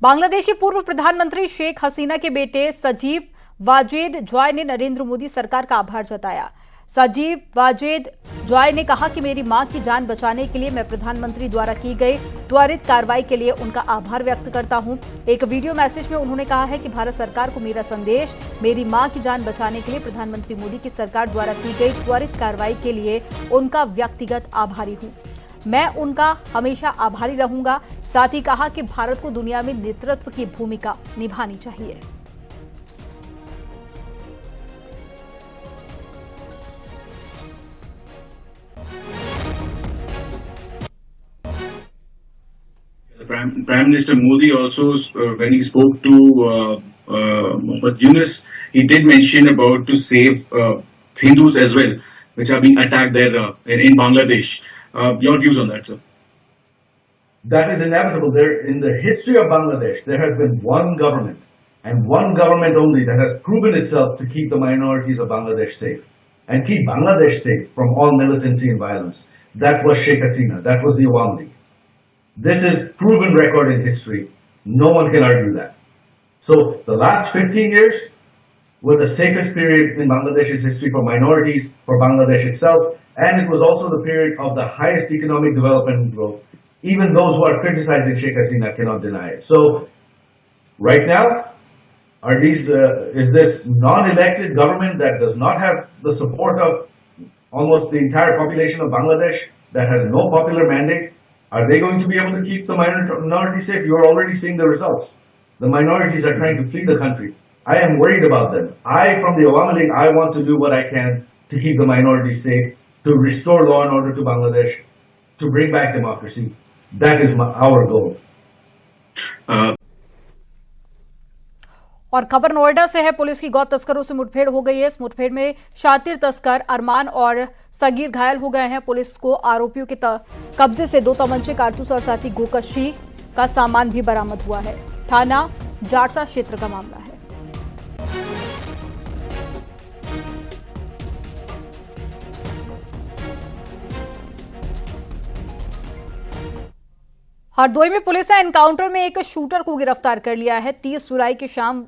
बांग्लादेश के पूर्व प्रधानमंत्री शेख हसीना के बेटे सजीव वाजेद जॉय ने नरेंद्र मोदी सरकार का आभार जताया। सजीव वाजेद जॉय ने कहा कि मेरी मां की जान बचाने के लिए मैं प्रधानमंत्री द्वारा की गई त्वरित कार्रवाई के लिए उनका आभार व्यक्त करता हूं। एक वीडियो मैसेज में उन्होंने कहा है कि भारत सरकार को मेरा संदेश, मेरी मां की जान बचाने के लिए प्रधानमंत्री मोदी की सरकार द्वारा की गई त्वरित कार्रवाई के लिए उनका व्यक्तिगत आभारी हूं। मैं उनका हमेशा आभारी रहूंगा। साथ ही कहा कि भारत को दुनिया में नेतृत्व की भूमिका निभानी चाहिए। Prime Minister Modi also, when he spoke to Muhammad Yunus, he did mention about to save Hindus as well, which are being attacked there in Bangladesh. Your views on that, sir? That is inevitable. There, in the history of Bangladesh, there has been one government and one government only that has proven itself to keep the minorities of Bangladesh safe and keep Bangladesh safe from all militancy and violence. That was Sheikh Hasina. That was the Awami League. This is proven record in history. No one can argue that. So the last 15 years were the safest period in Bangladesh's history for minorities, for Bangladesh itself, and it was also the period of the highest economic development and growth. Even those who are criticizing Sheikh Hasina cannot deny it. So right now, is this non-elected government that does not have the support of almost the entire population of Bangladesh, that has no popular mandate? Are they going to be able to keep the minorities safe? You are already seeing the results. The minorities are trying to flee the country. I am worried about them. From the Awami League, I want to do what I can to keep the minorities safe, to restore law and order to Bangladesh, to bring back democracy. That is our goal. और खबर नोएडा से है। Police की गौ तस्करों से मुठभेड़ हो गई है। इस मुठभेड़ में शातिर तस्कर अरमान और सगीर घायल हो गए हैं। पुलिस को आरोपियों के कब्जे से 2 तमंचे, कारतूस और साथ ही गोकशी का सामान भी बरामद हुआ है। थाना जाड़सा क्षेत्र का मामला है। हरदोई में पुलिस ने एनकाउंटर में एक शूटर को गिरफ्तार कर लिया है। 30 जुलाई की शाम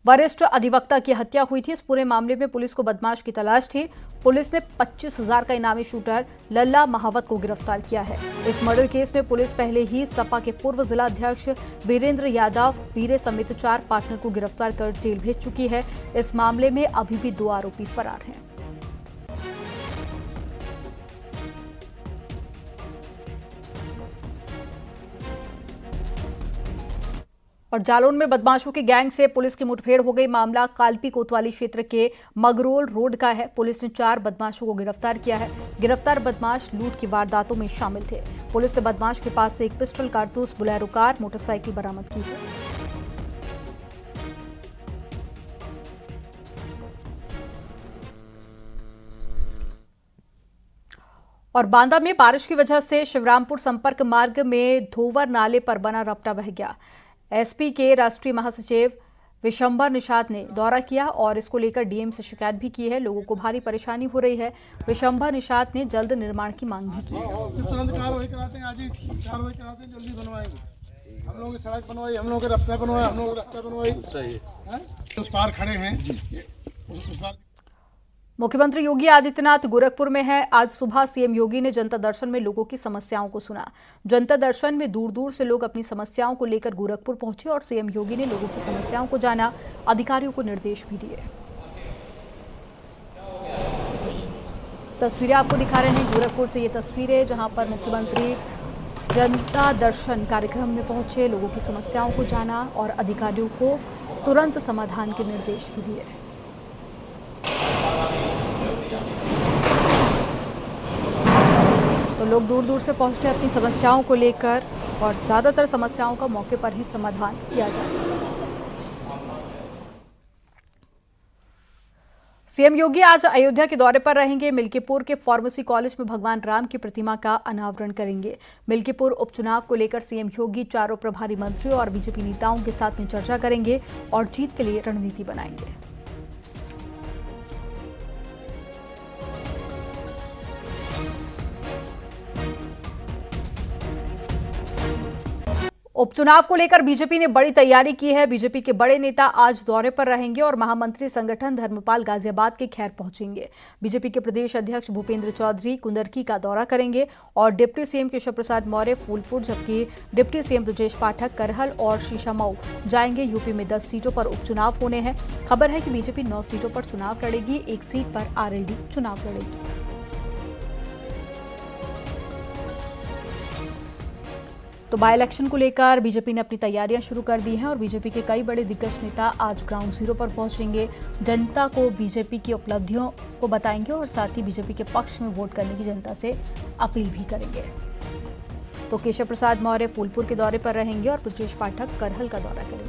वरिष्ठ अधिवक्ता की हत्या हुई थी। इस पूरे मामले में पुलिस को बदमाश की तलाश थी। पुलिस ने 25,000 का इनामी शूटर लल्ला महावत को गिरफ्तार किया है। इस मर्डर केस में पुलिस पहले ही सपा के पूर्व जिला अध्यक्ष वीरेंद्र यादव वीरे समेत 4 पार्टनर को गिरफ्तार कर जेल भेज चुकी है। इस मामले में अभी भी 2 आरोपी फरार हैं। और जालौन में बदमाशों की गैंग से पुलिस की मुठभेड़ हो गई। मामला कालपी कोतवाली क्षेत्र के मगरोल रोड का है। पुलिस ने 4 बदमाशों को गिरफ्तार किया है। गिरफ्तार बदमाश लूट की वारदातों में शामिल थे। पुलिस ने बदमाश के पास से एक पिस्टल, कारतूस, बुलेरो कार, मोटरसाइकिल बरामद की है। और बांदा में बारिश की वजह से शिवरामपुर संपर्क मार्ग में धोवर नाले पर बना रपटा बह गया। एसपी के राष्ट्रीय महासचिव विशंबर निषाद ने दौरा किया और इसको लेकर डीएम से शिकायत भी की है। लोगों को भारी परेशानी हो रही है। विशंबर निषाद ने जल्द निर्माण की मांग भी की है। तुरंत कार्रवाई कराते हैं, आज ही कार्रवाई कराते हैं, जल्दी बनवाएंगे। हम लोगों की सड़क बनवाई, हम लोगों के रास्ता बनवाए, हम लोगों के रास्ता बनवाई। सही है। उस पार खड़े हैं। उस पार मुख्यमंत्री योगी आदित्यनाथ गोरखपुर में है। आज सुबह सीएम योगी ने जनता दर्शन में लोगों की समस्याओं को सुना। जनता दर्शन में दूर दूर से लोग अपनी समस्याओं को लेकर गोरखपुर पहुंचे और सीएम योगी ने लोगों की समस्याओं को जाना, अधिकारियों को निर्देश भी दिए। तस्वीरें आपको दिखा रहे हैं गोरखपुर से। ये तस्वीरें जहां पर मुख्यमंत्री जनता दर्शन कार्यक्रम में पहुंचे, लोगों की समस्याओं को जाना और अधिकारियों को तुरंत समाधान के निर्देश भी दिए। तो लोग दूर दूर से पहुंचते अपनी समस्याओं को लेकर और ज्यादातर समस्याओं का मौके पर ही समाधान किया जाए। सीएम योगी आज अयोध्या के दौरे पर रहेंगे। मिल्कीपुर के फार्मेसी कॉलेज में भगवान राम की प्रतिमा का अनावरण करेंगे। मिल्कीपुर उपचुनाव को लेकर सीएम योगी चारों प्रभारी मंत्रियों और बीजेपी नेताओं के साथ में चर्चा करेंगे और जीत के लिए रणनीति बनाएंगे। उपचुनाव को लेकर बीजेपी ने बड़ी तैयारी की है। बीजेपी के बड़े नेता आज दौरे पर रहेंगे और महामंत्री संगठन धर्मपाल गाजियाबाद के खैर पहुंचेंगे। बीजेपी के प्रदेश अध्यक्ष भूपेंद्र चौधरी कुंदरकी का दौरा करेंगे और डिप्टी सीएम केशव प्रसाद मौर्य फूलपुर, जबकि डिप्टी सीएम ब्रजेश पाठक करहल और शीशामऊ जाएंगे। यूपी में 10 सीटों पर उपचुनाव होने हैं। खबर है कि बीजेपी 9 सीटों पर चुनाव लड़ेगी, 1 सीट पर आरएलडी चुनाव लड़ेगी। तो बाय इलेक्शन को लेकर बीजेपी ने अपनी तैयारियां शुरू कर दी हैं और बीजेपी के कई बड़े दिग्गज नेता आज ग्राउंड जीरो पर पहुंचेंगे, जनता को बीजेपी की उपलब्धियों को बताएंगे और साथ ही बीजेपी के पक्ष में वोट करने की जनता से अपील भी करेंगे। तो केशव प्रसाद मौर्य फूलपुर के दौरे पर रहेंगे और ब्रजेश पाठक करहल का दौरा करेंगे।